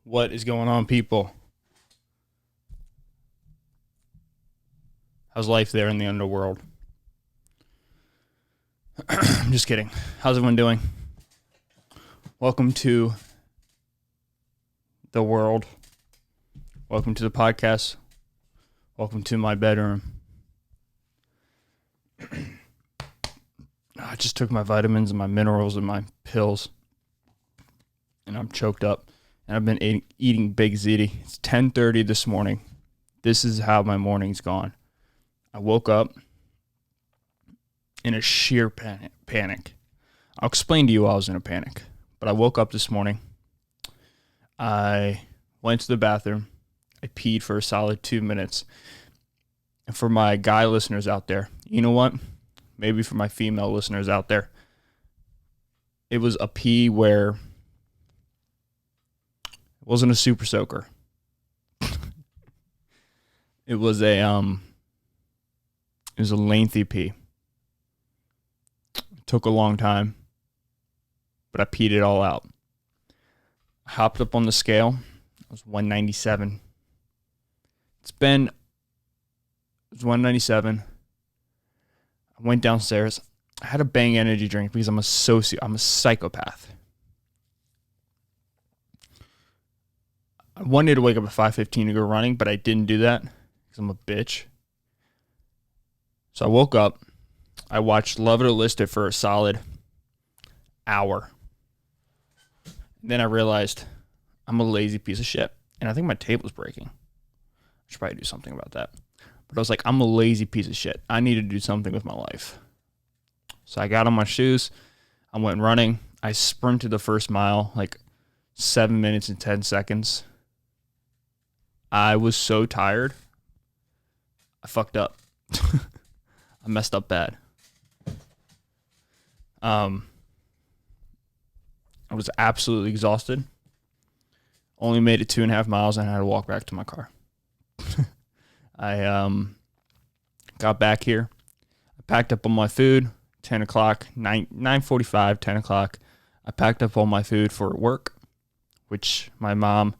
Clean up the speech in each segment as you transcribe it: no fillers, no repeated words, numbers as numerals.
What is going on, people? How's life there in the underworld? I'm just kidding. How's everyone doing? Welcome to the world. Welcome to the podcast. Welcome to my bedroom. I just took my vitamins and my minerals and my pills, and I'm choked up. And I've been eating Big Ziti. It's 10:30 this morning. This is how my morning's gone. I woke up in a sheer panic. I'll explain to you why I was in a panic. But I woke up this morning. I went to the bathroom. I peed for a solid 2 minutes. And for my guy listeners out there, you know what? Maybe for my female listeners out there, it was a pee where it wasn't a super soaker. It was a lengthy pee. It took a long time, but I peed it all out. I hopped up on the scale. It was 197. It was 197. I went downstairs. I had a Bang energy drink because I'm a psychopath. I wanted to wake up at 5:15 to go running, but I didn't do that because I'm a bitch. So I woke up. I watched Love It or List It for a solid hour. Then I realized I'm a lazy piece of shit. And I think my table's breaking. I should probably do something about that. But I was like, I'm a lazy piece of shit. I need to do something with my life. So I got on my shoes. I went running. I sprinted the first mile, like 7 minutes and 10 seconds. I was so tired. I fucked up. I messed up bad. I was absolutely exhausted. Only made it 2.5 miles and I had to walk back to my car. I got back here. I packed up all my food. 10 o'clock, 9:45, 10 o'clock. I packed up all my food for work, which my mom,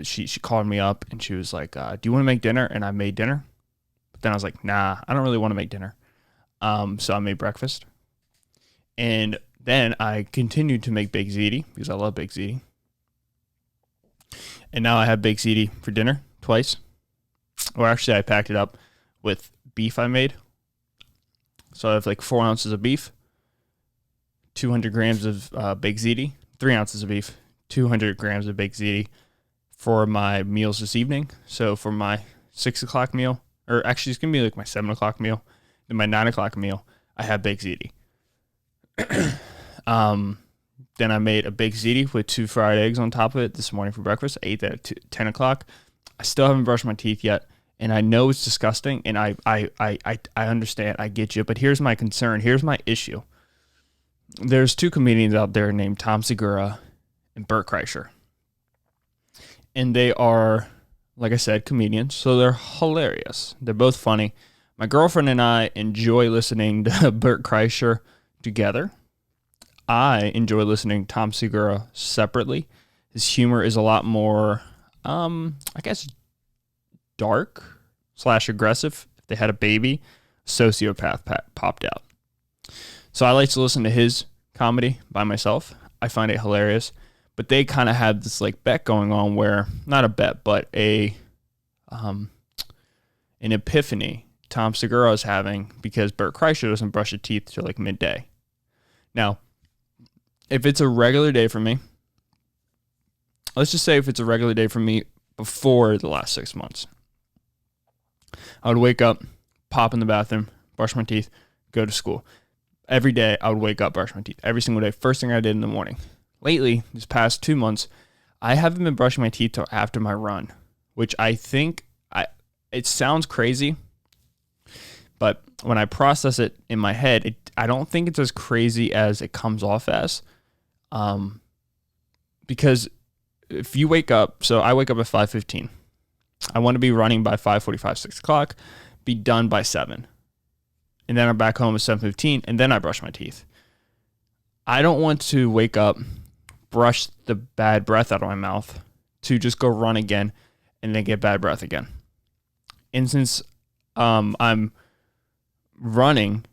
she called me up and she was like, do you want to make dinner? And I made dinner. But then I was like, nah, I don't really want to make dinner. So I made breakfast. And then I continued to make Big Ziti because I love Big Ziti. And now I have Big Ziti for dinner twice. Or actually I packed it up with beef I made. So I have like 4 ounces of beef, 200 grams of Big Ziti, 3 ounces of beef, 200 grams of Big Ziti for my meals this evening. So for my 6 o'clock meal, or actually it's going to be like my 7 o'clock meal, then my 9 o'clock meal, I have Big Ziti. Then I made a Big Ziti with 2 fried eggs on top of it this morning for breakfast. I ate that at 10 o'clock. I still haven't brushed my teeth yet. And I know it's disgusting, and I understand, I get you, but here's my concern, here's my issue. There's 2 comedians out there named Tom Segura and Bert Kreischer. And they are, like I said, comedians, so they're hilarious. They're both funny. My girlfriend and I enjoy listening to Bert Kreischer together. I enjoy listening to Tom Segura separately. His humor is a lot more, I guess, dark/aggressive. If they had a baby, sociopath popped out. So I like to listen to his comedy by myself. I find it hilarious. But they kind of have this like bet going on where, not a bet, but an epiphany Tom Segura is having because Bert Kreischer doesn't brush his teeth till like midday. Now, if it's a regular day for me, let's just say if it's a regular day for me before the last 6 months, I would wake up, pop in the bathroom, brush my teeth, go to school. Every day I would wake up, brush my teeth. Every single day. First thing I did in the morning. Lately, these past 2 months, I haven't been brushing my teeth till after my run, which I think, it sounds crazy, but when I process it in my head, I don't think it's as crazy as it comes off as. Because if you wake up, so I wake up at 5:15. I want to be running by 5:45, 6 o'clock, be done by 7. And then I'm back home at 7:15, and then I brush my teeth. I don't want to wake up, brush the bad breath out of my mouth to just go run again and then get bad breath again. And since I'm running,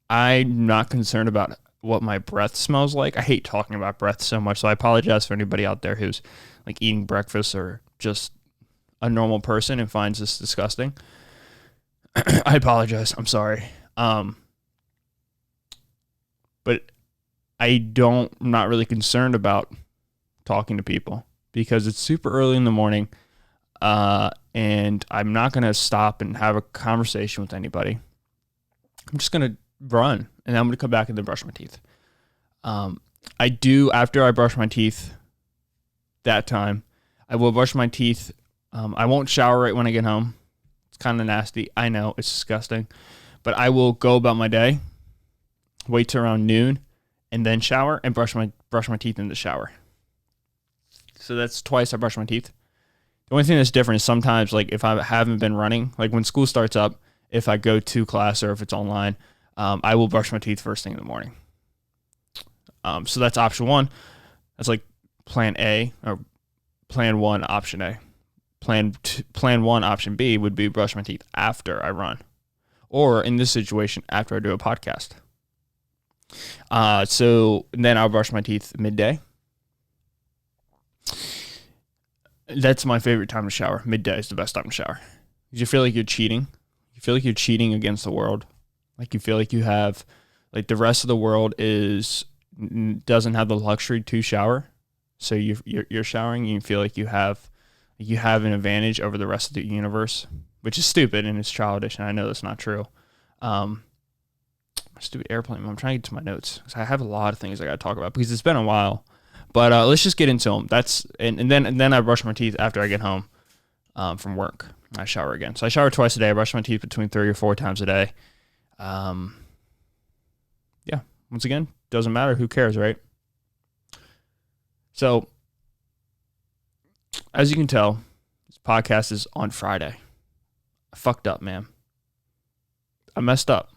I'm not concerned about what my breath smells like. I hate talking about breath so much, so I apologize for anybody out there who's like eating breakfast or just a normal person and finds this disgusting. I apologize. I'm sorry. But I'm not really concerned about talking to people because it's super early in the morning, and I'm not going to stop and have a conversation with anybody. I'm just going to run, and then I'm going to come back and then brush my teeth. I do, after I brush my teeth that time, I will brush my teeth. I won't shower right when I get home. It's kind of nasty. I know, it's disgusting. But I will go about my day, wait till around noon, and then shower and brush my teeth in the shower. So that's twice I brush my teeth. The only thing that's different is sometimes, like if I haven't been running, like when school starts up, if I go to class or if it's online, I will brush my teeth first thing in the morning. So that's option one. That's like plan A or plan one, option A. Plan one, option B would be brush my teeth after I run. Or in this situation, after I do a podcast. So then I'll brush my teeth midday. That's my favorite time to shower. Midday is the best time to shower. Because you feel like you're cheating. You feel like you're cheating against the world. Like you feel like you have, like the rest of the world doesn't have the luxury to shower. So you're showering and you feel like you have an advantage over the rest of the universe, which is stupid and it's childish. And I know that's not true. Stupid airplane. I'm trying to get to my notes because I have a lot of things I got to talk about because it's been a while. But let's just get into them. And then I brush my teeth after I get home from work. I shower again. So I shower twice a day. I brush my teeth between 3 or 4 times a day. Yeah. Once again, doesn't matter. Who cares, right? So, as you can tell, this podcast is on Friday. I fucked up, man. I messed up.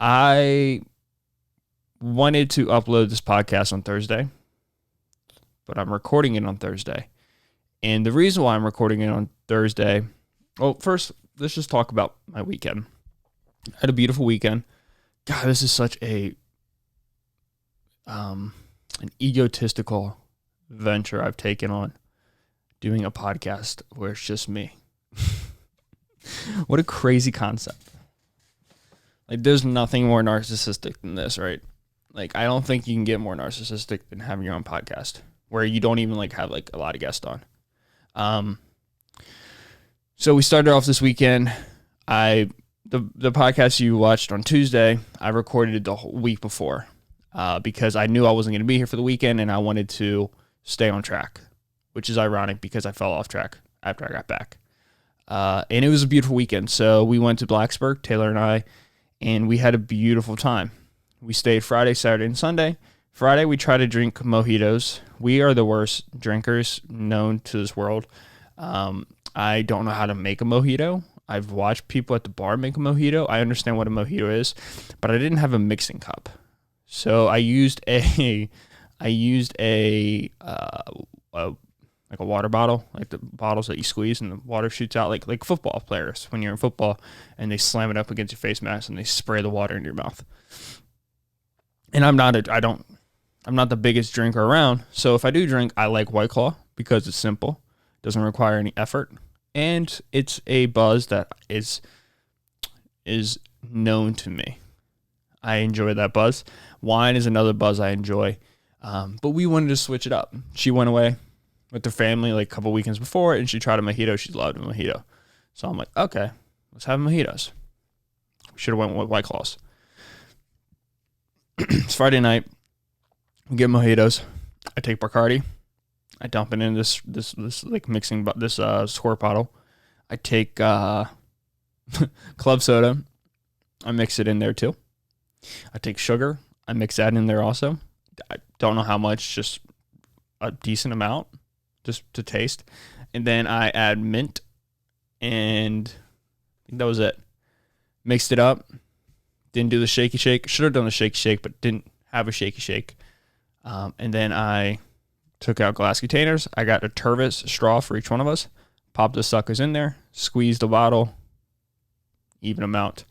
I wanted to upload this podcast on Thursday, but I'm recording it on Thursday. And the reason why I'm recording it on Thursday, well, first, let's just talk about my weekend. I had a beautiful weekend. God, this is such an egotistical venture I've taken on, doing a podcast where it's just me. What a crazy concept. Like, there's nothing more narcissistic than this, right? Like, I don't think you can get more narcissistic than having your own podcast where you don't even like have like a lot of guests on. So we started off this weekend. The podcast you watched on Tuesday, I recorded it the whole week before because I knew I wasn't going to be here for the weekend and I wanted to stay on track, which is ironic because I fell off track after I got back. And it was a beautiful weekend. So we went to Blacksburg, Taylor and I, and we had a beautiful time. We stayed Friday, Saturday, and Sunday. Friday, we tried to drink mojitos. We are the worst drinkers known to this world. I don't know how to make a mojito. I've watched people at the bar make a mojito. I understand what a mojito is, but I didn't have a mixing cup. So I used a water bottle, like the bottles that you squeeze and the water shoots out, like football players when you're in football and they slam it up against your face mask and they spray the water into your mouth. And I'm not the biggest drinker around. So if I do drink, I like White Claw because it's simple, doesn't require any effort, and it's a buzz that is known to me. I enjoy that buzz. Wine is another buzz I enjoy. But we wanted to switch it up. She went away with her family like a couple weekends before, and she tried a mojito. She loved a mojito. So I'm like, okay, let's have mojitos. We should have went with White Claws. It's Friday night. We get mojitos. I take Bacardi. I dump it in this like mixing this squirt bottle. I take club soda. I mix it in there too. I take sugar. I mix that in there also. I don't know how much, just a decent amount, just to taste. And then I add mint, and I think that was it. Mixed it up. Didn't do the shaky shake. Should have done the shaky shake, but didn't have a shaky shake. And then I took out glass containers. I got a Tervis straw for each one of us, popped the suckers in there, squeezed the bottle, even amount.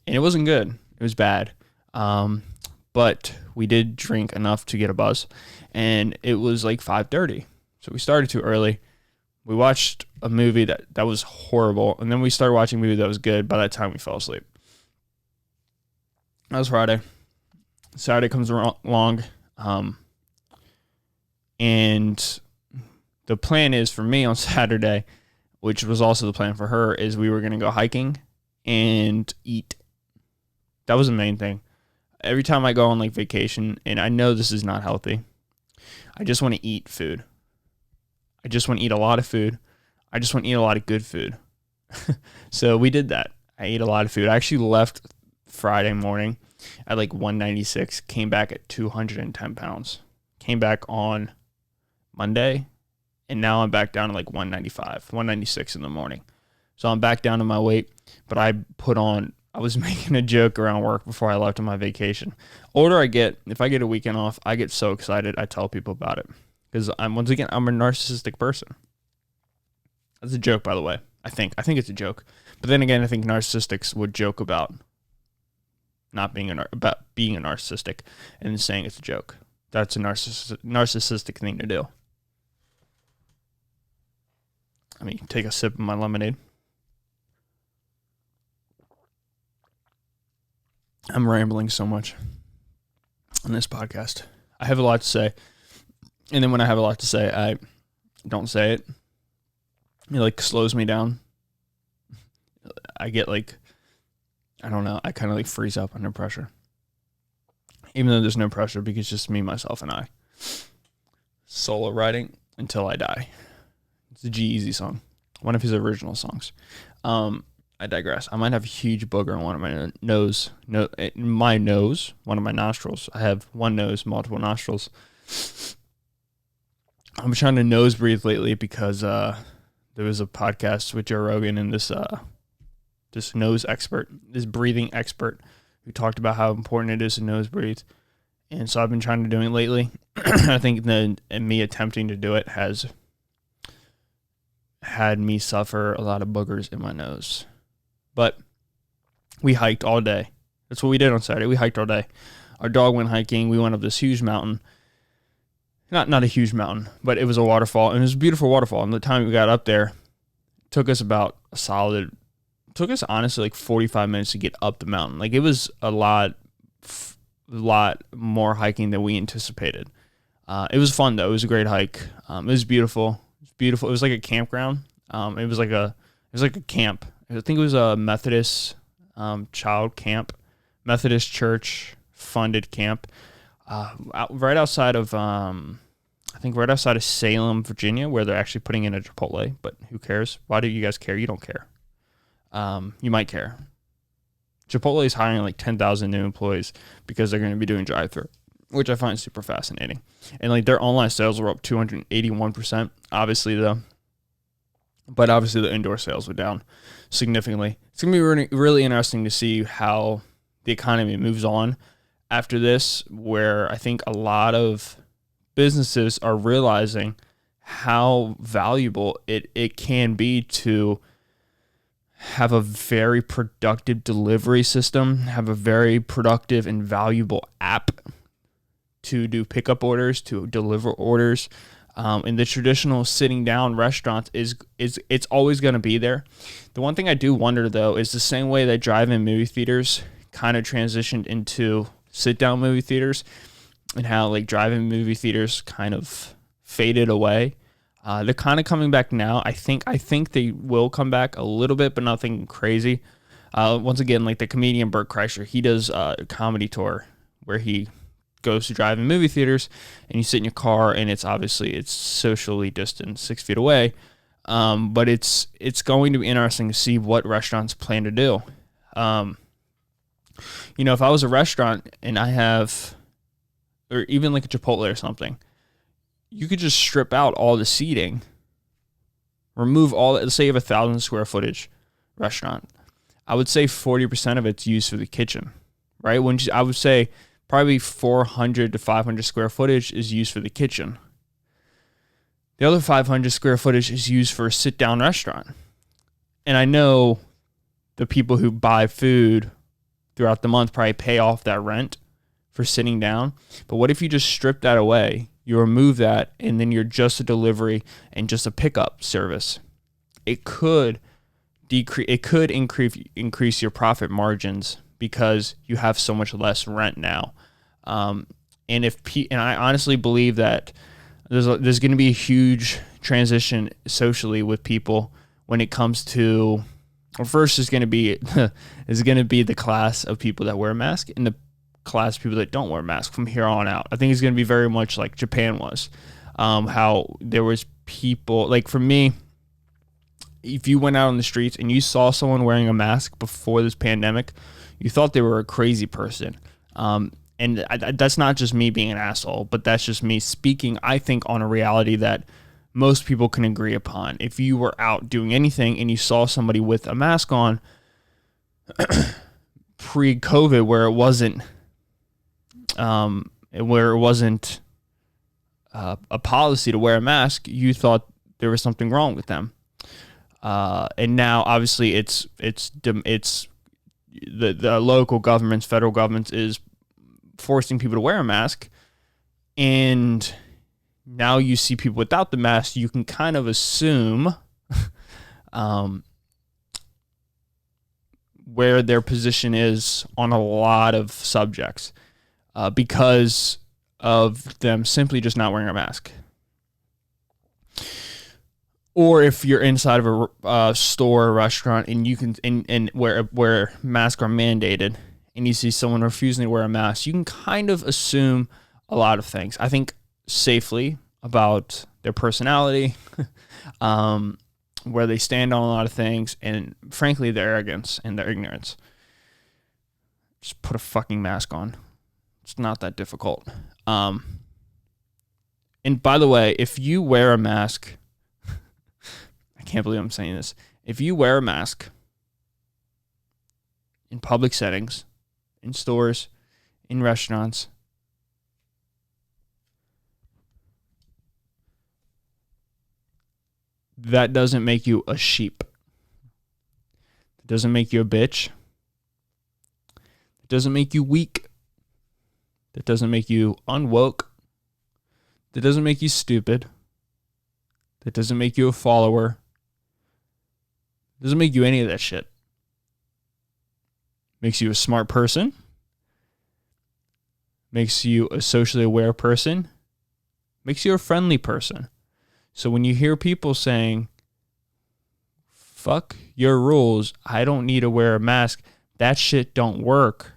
And it wasn't good. It was bad. But we did drink enough to get a buzz. And it was like 5:30. So we started too early. We watched a movie that was horrible. And then we started watching a movie that was good. By that time, we fell asleep. That was Friday. Saturday comes along. And the plan is for me on Saturday, which was also the plan for her, is we were going to go hiking and eat. That was the main thing. Every time I go on like vacation, and I know this is not healthy, I just want to eat food. I just want to eat a lot of food. I just want to eat a lot of good food. So we did that. I ate a lot of food. I actually left Friday morning at like 196, came back at 210 pounds. Came back on Monday, and now I'm back down to like 195, 196 in the morning. So I'm back down to my weight, but I was making a joke around work before I left on my vacation. Older I get, if I get a weekend off, I get so excited. I tell people about it because I'm a narcissistic person. That's a joke, by the way. I think it's a joke. But then again, I think narcissists would joke about not being about being a narcissistic and saying it's a joke. That's a narcissistic thing to do. Let me take a sip of my lemonade. I'm rambling so much on this podcast. I have a lot to say. And then when I have a lot to say, I don't say it. It like slows me down. I get like, I don't know. I kind of like freeze up under pressure. Even though there's no pressure because it's just me, myself, and I. Solo writing until I die. It's a G-Eazy song. One of his original songs. I digress. I might have a huge booger on one of my nose. My nose, one of my nostrils. I have one nose, multiple nostrils. I'm trying to nose breathe lately because there was a podcast with Joe Rogan and this nose expert, this breathing expert, who talked about how important it is to nose breathe. And so I've been trying to do it lately. I think me attempting to do it has had me suffer a lot of boogers in my nose. But we hiked all day. That's what we did on Saturday. We hiked all day. Our dog went hiking. We went up this huge mountain. Not a huge mountain, but it was a waterfall. And it was a beautiful waterfall. And the time we got up there, it took us honestly like 45 minutes to get up the mountain. Like it was a lot more hiking than we anticipated. It was fun though. It was a great hike. It was beautiful. It was like a campground. It was like a camp. I think it was a Methodist child camp, Methodist church funded camp, right outside of Salem, Virginia, where they're actually putting in a Chipotle. But who cares? Why do you guys care? You don't care. You might care. Chipotle is hiring like 10,000 new employees because they're going to be doing drive-thru, which I find super fascinating. And like their online sales were up 281%. Obviously the indoor sales were down significantly. It's going to be really, really interesting to see how the economy moves on after this, where I think a lot of businesses are realizing how valuable it can be to have a very productive delivery system, have a very productive and valuable app to do pickup orders, to deliver orders. In the traditional sitting down restaurants it's always going to be there. The one thing I do wonder though is the same way that drive-in movie theaters kind of transitioned into sit down movie theaters, and how like drive-in movie theaters kind of faded away. They're kind of coming back now. I think they will come back a little bit, but nothing crazy. Once again, like the comedian Bert Kreischer, he does a comedy tour where he goes to drive-in movie theaters, and you sit in your car, and it's socially distant, 6 feet away. But it's going to be interesting to see what restaurants plan to do. If I was a restaurant and I have, or even like a Chipotle or something, you could just strip out all the seating, remove all. Let's say you have 1,000 square footage restaurant. I would say 40% of it's used for the kitchen, right? I would say probably 400 to 500 square footage is used for the kitchen. The other 500 square footage is used for a sit-down restaurant. And I know the people who buy food throughout the month probably pay off that rent for sitting down. But what if you just strip that away? You remove that, and then you're just a delivery and just a pickup service. It could increase your profit margins because you have so much less rent now. And I honestly believe that there's going to be a huge transition socially with people when it comes to, well, first is going to be the class of people that wear a mask and the class of people that don't wear masks from here on out. I think it's going to be very much like Japan was, how there was people, like for me, if you went out on the streets and you saw someone wearing a mask before this pandemic, you thought they were a crazy person. And that's not just me being an asshole, but that's just me speaking, I think, on a reality that most people can agree upon. If you were out doing anything and you saw somebody with a mask on pre-COVID, where it wasn't a policy to wear a mask, you thought there was something wrong with them. And now, obviously, it's the local governments, federal governments is forcing people to wear a mask, and now you see people without the mask. You can kind of assume where their position is on a lot of subjects because of them simply just not wearing a mask. Or if you're inside of a store or restaurant and you can and where masks are mandated and you see someone refusing to wear a mask, you can kind of assume a lot of things. I think safely about their personality, where they stand on a lot of things, and frankly their arrogance and their ignorance. Just put a fucking mask on. It's not that difficult. And by the way, if you wear a mask, I can't believe I'm saying this. If you wear a mask in public settings, in stores, in restaurants, that doesn't make you a sheep. It doesn't make you a bitch. It doesn't make you weak. That doesn't make you unwoke. That doesn't make you stupid. That doesn't make you a follower. Doesn't make you any of that shit. Makes you a smart person. Makes you a socially aware person. Makes you a friendly person. So when you hear people saying, fuck your rules, I don't need to wear a mask, that shit don't work.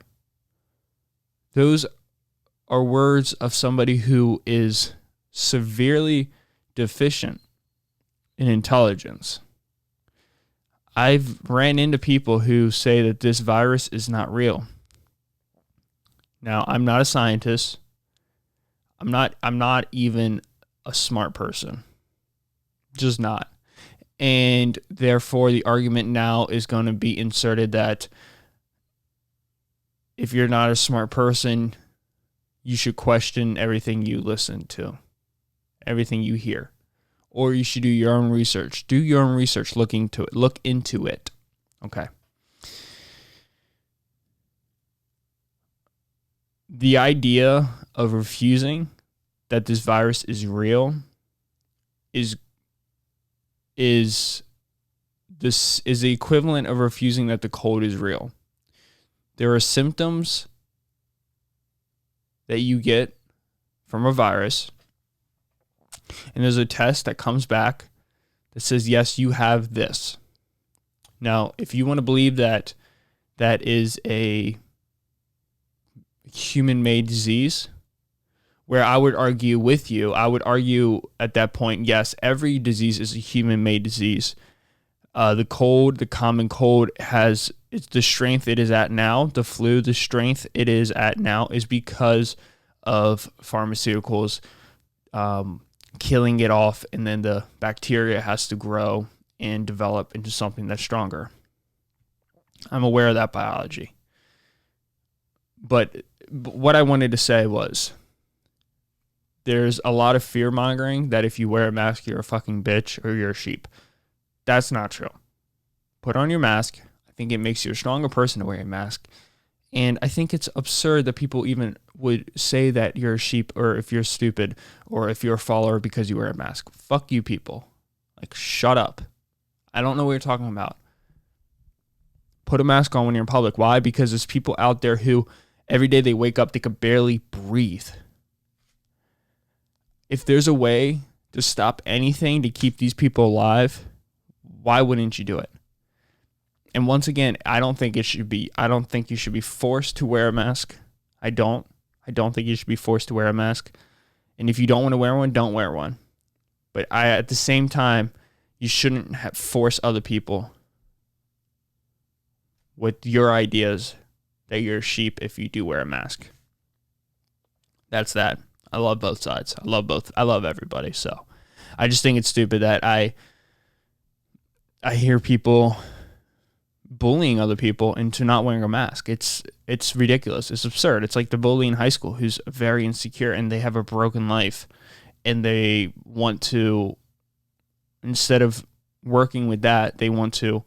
Those are words of somebody who is severely deficient in intelligence. I've ran into people who say that this virus is not real. Now, I'm not a scientist. I'm not even a smart person. Just not. And therefore, the argument now is going to be inserted that if you're not a smart person, you should question everything you listen to, everything you hear. Or you should do your own research. Do your own research. Look into it. Okay. The idea of refusing that this virus is real is the equivalent of refusing that the cold is real. There are symptoms that you get from a virus, and there's a test that comes back that says, yes, you have this. Now, if you want to believe that that is a human-made disease, where I would argue with you, I would argue at that point, yes, every disease is a human-made disease. The common cold it's the strength it is at now. The flu, the strength it is at now is because of pharmaceuticals killing it off, and then the bacteria has to grow and develop into something that's stronger. I'm aware of that biology. But what I wanted to say was there's a lot of fear mongering that if you wear a mask, you're a fucking bitch or you're a sheep. That's not true. Put on your mask. I think it makes you a stronger person to wear a mask. And I think it's absurd that people even would say that you're a sheep or if you're stupid or if you're a follower because you wear a mask. Fuck you people. Like, shut up. I don't know what you're talking about. Put a mask on when you're in public. Why? Because there's people out there who every day they wake up, they could barely breathe. If there's a way to stop anything to keep these people alive, why wouldn't you do it? And once again, I don't think you should be forced to wear a mask. I don't think you should be forced to wear a mask. And if you don't want to wear one, don't wear one. But at the same time, you shouldn't force other people with your ideas that you're a sheep if you do wear a mask. That's that. I love both sides. I love everybody. So I just think it's stupid that I hear people bullying other people into not wearing a mask. It's ridiculous. It's absurd. It's like the bully in high school who's very insecure and they have a broken life and they want to, instead of working with that, they want to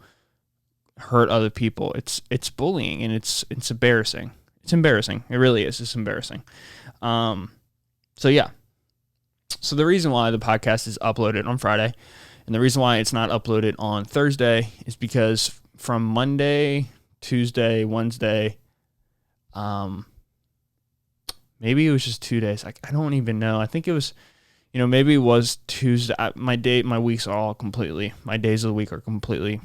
hurt other people. It's bullying and it's embarrassing. It's embarrassing. It really is. It's embarrassing. So yeah. So the reason why the podcast is uploaded on Friday and the reason why it's not uploaded on Thursday is because from Monday, Tuesday, Wednesday, maybe it was just 2 days. I don't even know. I think it was, maybe it was Tuesday. My days of the week are completely,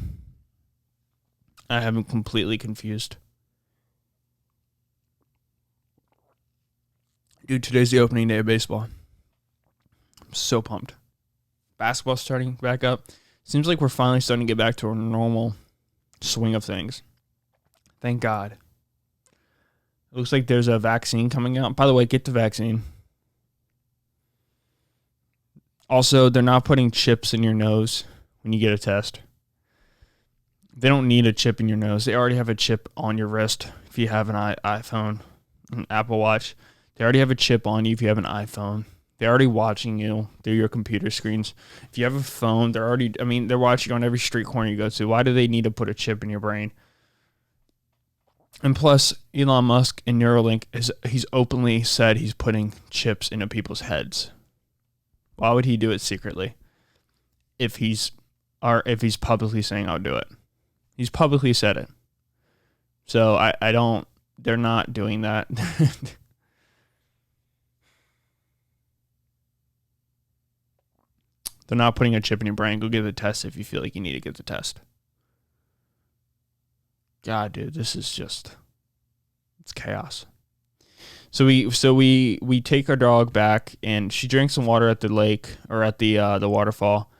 I have been completely confused. Dude, today's the opening day of baseball. I'm so pumped. Basketball's starting back up. Seems like we're finally starting to get back to a normal swing of things. Thank God. It looks like there's a vaccine coming out. By the way, get the vaccine. Also, they're not putting chips in your nose when you get a test. They don't need a chip in your nose. They already have a chip on your wrist if you have an iPhone, an Apple Watch. They already have a chip on you if you have an iPhone. They're already watching you through your computer screens. If you have a phone, they're watching you on every street corner you go to. Why do they need to put a chip in your brain? And plus, Elon Musk and Neuralink, he's openly said he's putting chips into people's heads. Why would he do it secretly? If he's publicly saying I'll do it. He's publicly said it. So they're not doing that. They're not putting a chip in your brain. Go get the test if you feel like you need to get the test. God, dude, this is just, it's chaos. So we take our dog back and she drank some water at the lake or at the waterfall.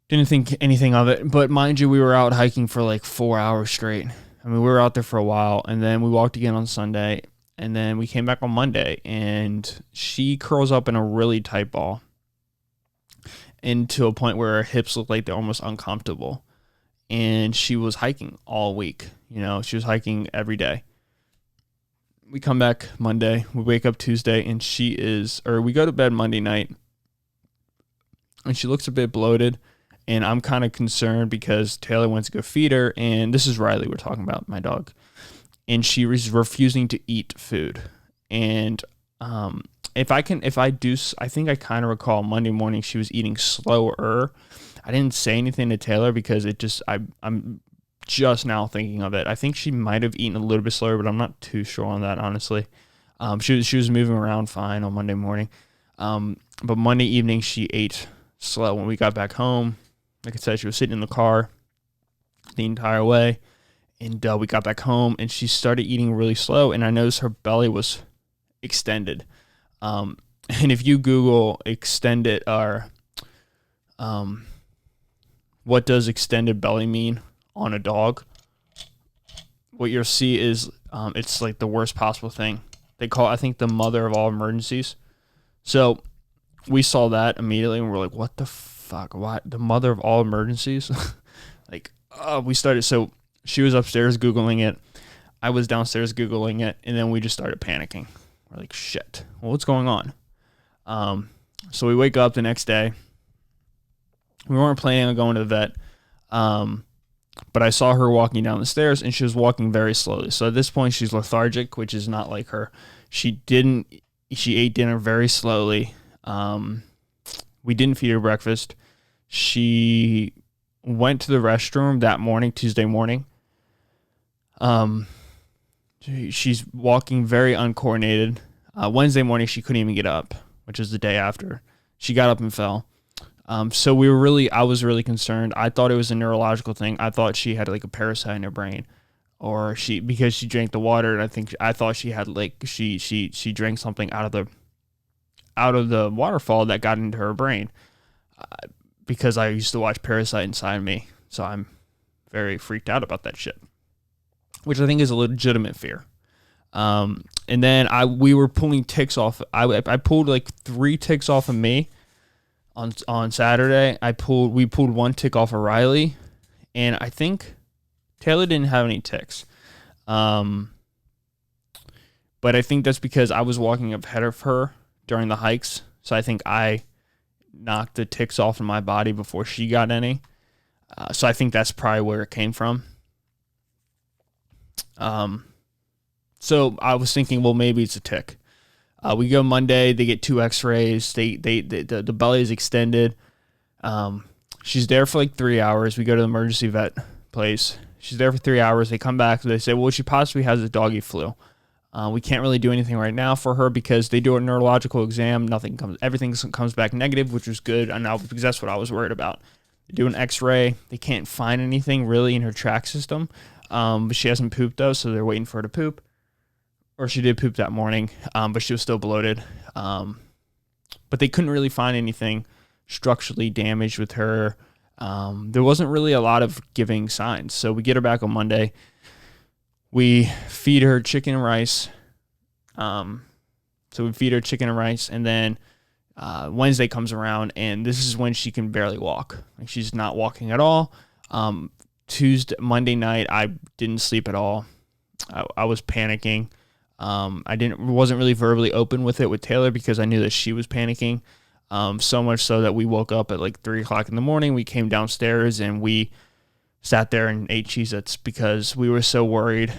Didn't think anything of it, but mind you, we were out hiking for like 4 hours straight. I mean, we were out there for a while and then we walked again on Sunday and then we came back on Monday and she curls up in a really tight ball. And to a point where her hips look like they're almost uncomfortable. And she was hiking all week. She was hiking every day. We come back Monday. We wake up Tuesday and we go to bed Monday night. And she looks a bit bloated. And I'm kind of concerned because Taylor went to go feed her. And this is Riley we're talking about, my dog. And she was refusing to eat food. And I think I kind of recall Monday morning she was eating slower. I didn't say anything to Taylor because I'm just now thinking of it. I think she might have eaten a little bit slower, but I'm not too sure on that, honestly. She was moving around fine on Monday morning. But Monday evening she ate slow. When we got back home, like I said, she was sitting in the car the entire way. And we got back home and she started eating really slow. And I noticed her belly was extended. And if you Google extended or what does extended belly mean on a dog, what you'll see is it's like the worst possible thing. They call it, I think, the mother of all emergencies. So we saw that immediately and we're like, what the fuck? What? The mother of all emergencies? We started. So she was upstairs Googling it. I was downstairs Googling it, and then we just started panicking. We're like, shit, well, what's going on? So we wake up the next day. We weren't planning on going to the vet, but I saw her walking down the stairs, and she was walking very slowly. So at this point, she's lethargic, which is not like her. She ate dinner very slowly. We didn't feed her breakfast. She went to the restroom that morning, Tuesday morning. She's walking very uncoordinated. Wednesday morning, she couldn't even get up, which is the day after. She got up and fell. So I was really concerned. I thought it was a neurological thing. I thought she had like a parasite in her brain, or because she drank the water, and I thought she had like she drank something out of the waterfall that got into her brain. Because I used to watch Parasite Inside Me, so I'm very freaked out about that shit, which I think is a legitimate fear. And then we were pulling ticks off. I pulled like 3 ticks off of me on Saturday. We pulled 1 tick off of Riley, and I think Taylor didn't have any ticks. But I think that's because I was walking ahead of her during the hikes, so I think I knocked the ticks off of my body before she got any. So I think that's probably where it came from. So I was thinking, well, maybe it's a tick. We go Monday. They get 2 X-rays. The belly is extended. She's there for like 3 hours. We go to the emergency vet place. She's there for 3 hours. They come back. They say, well, she possibly has a doggy flu. We can't really do anything right now for her because they do a neurological exam. Everything comes back negative, which was good. Because that's what I was worried about. They do an X-ray. They can't find anything really in her tract system. But she hasn't pooped though, so they're waiting for her to poop. Or she did poop that morning, but she was still bloated. But they couldn't really find anything structurally damaged with her. There wasn't really a lot of giving signs. So we get her back on Monday. We feed her chicken and rice. So we feed her chicken and rice, and then Wednesday comes around, and this is when she can barely walk. Like, she's not walking at all. Monday night, I didn't sleep at all. I was panicking. Wasn't really verbally open with it with Taylor because I knew that she was panicking. So much so that we woke up at like 3:00 in the morning. We came downstairs and we sat there and ate Cheez-Its because we were so worried.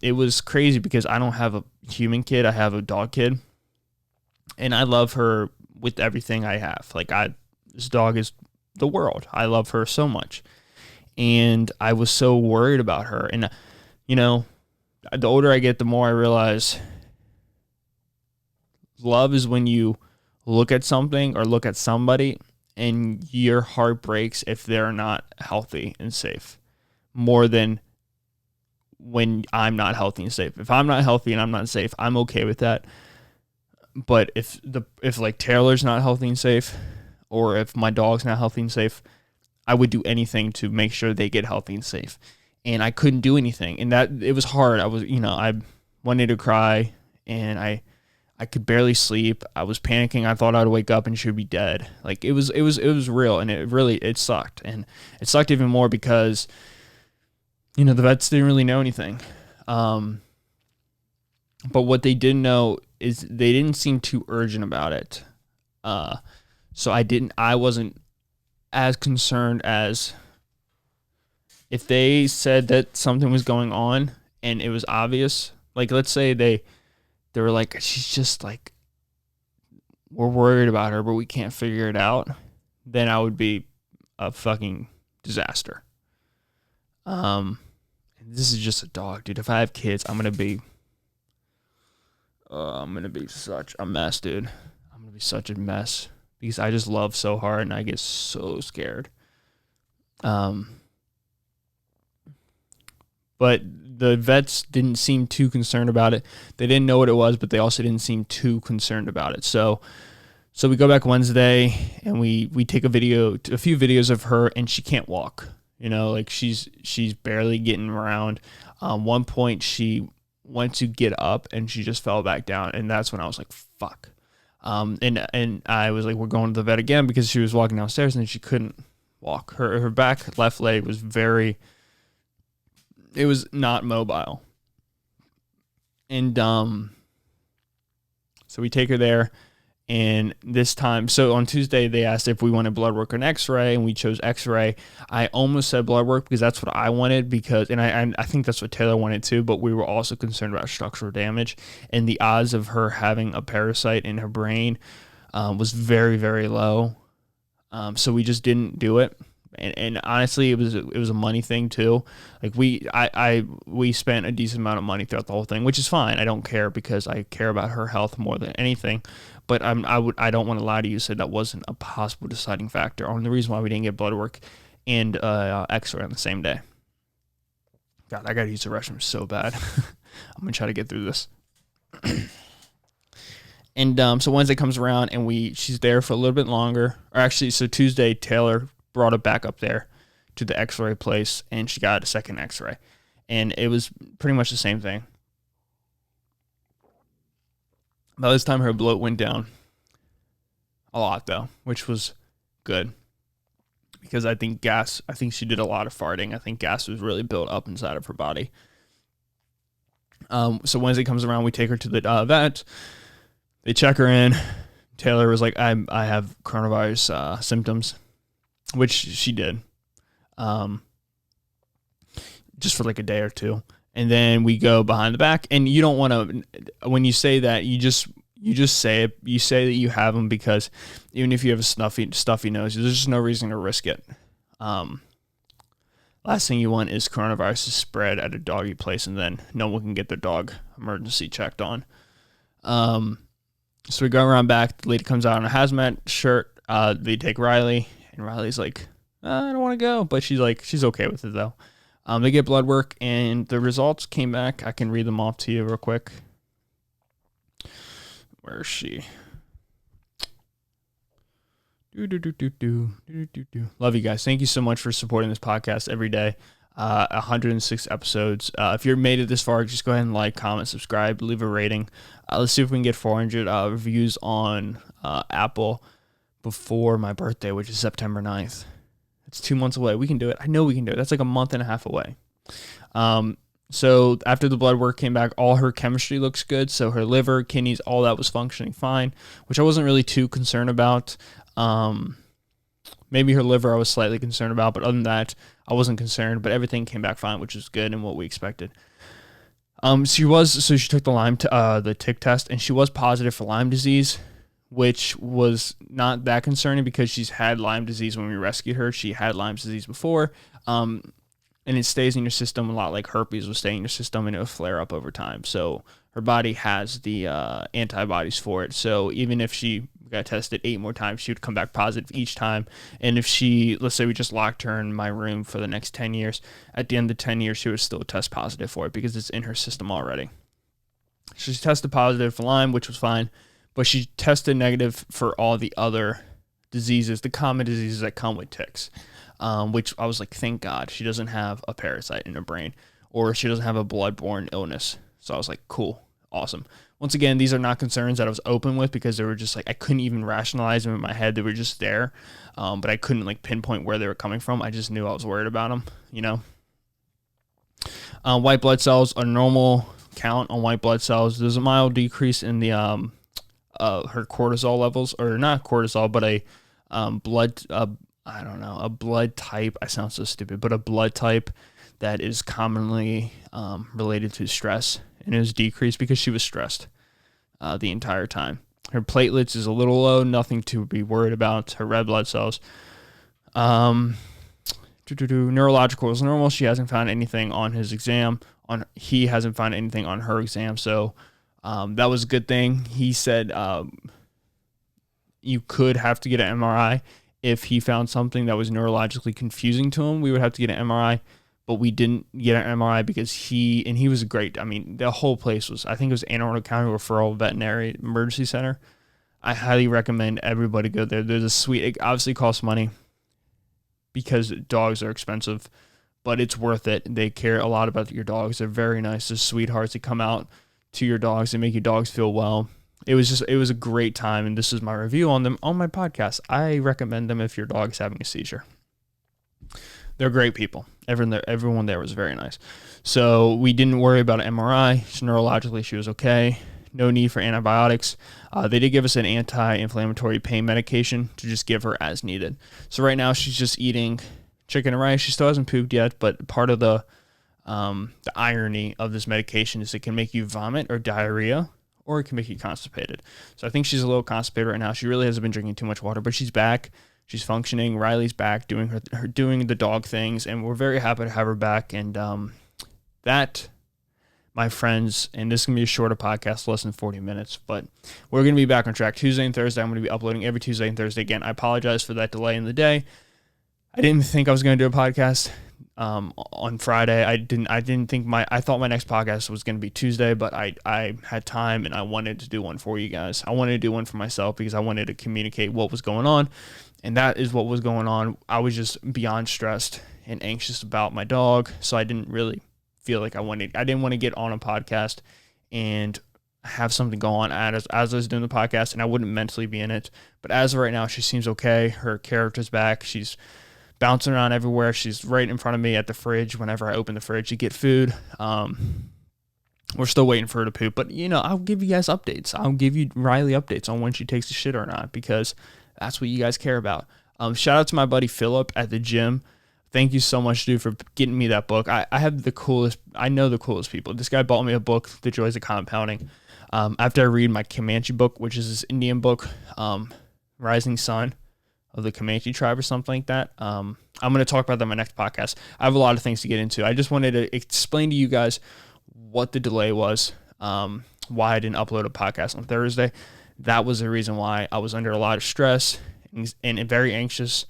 It was crazy because I don't have a human kid. I have a dog kid, and I love her with everything I have. This dog is the world. I love her so much. And I was so worried about her. And, the older I get, the more I realize love is when you look at something or look at somebody and your heart breaks if they're not healthy and safe, more than when I'm not healthy and safe. If I'm not healthy and I'm not safe, I'm okay with that. But if like Taylor's not healthy and safe, or if my dog's not healthy and safe, I would do anything to make sure they get healthy and safe. And I couldn't do anything. And that it was hard. I wanted to cry, and I could barely sleep. I was panicking. I thought I'd wake up and she would be dead. Like it was real, and it sucked. And it sucked even more because, the vets didn't really know anything. But what they didn't know is they didn't seem too urgent about it. So I wasn't as concerned as if they said that something was going on and it was obvious. Like, let's say they were like, she's just like, we're worried about her, but we can't figure it out. Then I would be a fucking disaster. This is just a dog, dude. If I have kids, I'm gonna be such a mess, dude. I'm gonna be such a mess because I just love so hard and I get so scared. But the vets didn't seem too concerned about it. They didn't know what it was, but they also didn't seem too concerned about it. So we go back Wednesday and we take a few videos of her, and she can't walk. She's barely getting around. One point she went to get up and she just fell back down, and that's when I was like, fuck. And I was like, we're going to the vet again because she was walking downstairs and she couldn't walk. Her back left leg was it was not mobile. And so we take her there. And this time, so on Tuesday, they asked if we wanted blood work or an x-ray, and we chose x-ray. I almost said blood work because that's what I wanted, and I think that's what Taylor wanted too, but we were also concerned about structural damage. And the odds of her having a parasite in her brain was very, very low. So we just didn't do it. And honestly, it was a money thing too. Like we spent a decent amount of money throughout the whole thing, which is fine. I don't care because I care about her health more than anything. But I don't want to lie to you. So that wasn't a possible deciding factor on the reason why we didn't get blood work and X-ray on the same day. God, I gotta use the restroom so bad. I'm gonna try to get through this. And so Wednesday comes around and she's there for a little bit longer. Or actually, so Tuesday Taylor brought it back up there to the x-ray place, and she got a second x-ray, and it was pretty much the same thing. By this time her bloat went down a lot though, which was good because I think she did a lot of farting. I think gas was really built up inside of her body. So Wednesday comes around, we take her to the vet. They check her in. Taylor was like, I have coronavirus symptoms, which she did, just for like a day or two. And then we go behind the back, and you don't want to, when you say that, you just say it. You say that you have them because even if you have a stuffy nose, there's just no reason to risk it. Last thing you want is coronavirus to spread at a doggy place, and then no one can get their dog emergency checked on. So we go around back. The lady comes out in a hazmat shirt. They take Riley. And Riley's like, I don't want to go. But she's okay with it, though. They get blood work, and the results came back. I can read them off to you real quick. Where is she? Love you guys. Thank you so much for supporting this podcast every day. 106 episodes. If you're made it this far, just go ahead and like, comment, subscribe, leave a rating. Let's see if we can get 400 reviews on Apple before my birthday, which is September 9th. It's 2 months away. We can do it. I know we can do it. That's like a month and a half away. So after the blood work came back, all her chemistry looks good. So her liver, kidneys, all that was functioning fine, which I wasn't really too concerned about. Maybe her liver I was slightly concerned about, but other than that, I wasn't concerned. But everything came back fine, which was good and what we expected. She took the tick test, and she was positive for Lyme disease, which was not that concerning because she's had Lyme disease when we rescued her. She had Lyme disease before, and it stays in your system a lot like herpes will stay in your system, and it will flare up over time. So her body has the antibodies for it. So even if she got tested 8 more times, she would come back positive each time. And if let's say we just locked her in my room for the next 10 years, at the end of the 10 years, she would still test positive for it because it's in her system already. She tested positive for Lyme, which was fine. But she tested negative for all the other diseases, the common diseases that come with ticks, which I was like, thank God she doesn't have a parasite in her brain or she doesn't have a blood-borne illness. So I was like, cool, awesome. Once again, these are not concerns that I was open with because they were just like, I couldn't even rationalize them in my head. They were just there, but I couldn't like pinpoint where they were coming from. I just knew I was worried about them, you know. White blood cells, a normal count on white blood cells. There's a mild decrease in the her cortisol levels, or not cortisol, but a blood type. I sound so stupid, but a blood type that is commonly related to stress, and it was decreased because she was stressed the entire time. Her platelets is a little low, nothing to be worried about. Her red blood cells. Neurological is normal. She hasn't found anything on his exam. He hasn't found anything on her exam, so that was a good thing. He said you could have to get an MRI if he found something that was neurologically confusing to him. We would have to get an MRI, but we didn't get an MRI because he was great. I mean, the whole place was, I think it was Anne Arundel County Referral Veterinary Emergency Center. I highly recommend everybody go there. There's a suite. It obviously costs money because dogs are expensive, but it's worth it. They care a lot about your dogs. They're very nice. They're sweethearts. They come out to your dogs and make your dogs feel well. It was a great time, and this is my review on them on my podcast. I recommend them if your dog's having a seizure. They're great people. Everyone there was very nice. So we didn't worry about an MRI. Neurologically, she was okay. No need for antibiotics. They did give us an anti-inflammatory pain medication to just give her as needed. So right now she's just eating chicken and rice. She still hasn't pooped yet, but part of the irony of this medication is it can make you vomit or diarrhea, or it can make you constipated. So I think she's a little constipated right now. She really hasn't been drinking too much water, but she's back. She's functioning. Riley's back doing her doing the dog things, and we're very happy to have her back. And that, my friends, and this is going to be a shorter podcast, less than 40 minutes, but we're going to be back on track Tuesday and Thursday. I'm going to be uploading every Tuesday and Thursday again. I apologize for that delay in the day. I didn't think I was going to do a podcast on Friday. I thought my next podcast was going to be Tuesday, but I had time and I wanted to do one for you guys. I wanted to do one for myself because I wanted to communicate what was going on, and that is what was going on. I was just beyond stressed and anxious about my dog, so I didn't really feel like I didn't want to get on a podcast and have something go on as I was doing the podcast, and I wouldn't mentally be in it. But as of right now, she seems okay. Her character's back. She's bouncing around everywhere. She's right in front of me at the fridge whenever I open the fridge to get food. We're still waiting for her to poop, but I'll give you guys updates. I'll give you Riley updates on when she takes a shit or not, because that's what you guys care about. Shout out to my buddy Philip at the gym. Thank you so much, dude, for getting me that book. I know the coolest people. This guy bought me a book, The Joys of Compounding. After I read my Comanche book, which is this Indian book, Rising Sun of the Comanche tribe or something like that. I'm going to talk about that in my next podcast. I have a lot of things to get into. I just wanted to explain to you guys what the delay was, why I didn't upload a podcast on Thursday. That was the reason why I was under a lot of stress and very anxious,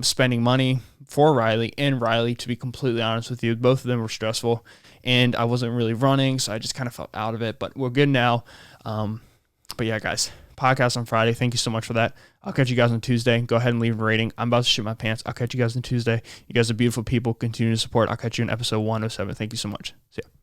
spending money for Riley and Riley, to be completely honest with you. Both of them were stressful, and I wasn't really running, so I just kind of felt out of it, but we're good now. But yeah, guys, podcast on Friday. Thank you so much for that. I'll catch you guys on Tuesday. Go ahead and leave a rating. I'm about to shit my pants. I'll catch you guys on Tuesday. You guys are beautiful people. Continue to support. I'll catch you in episode 107. Thank you so much. See ya.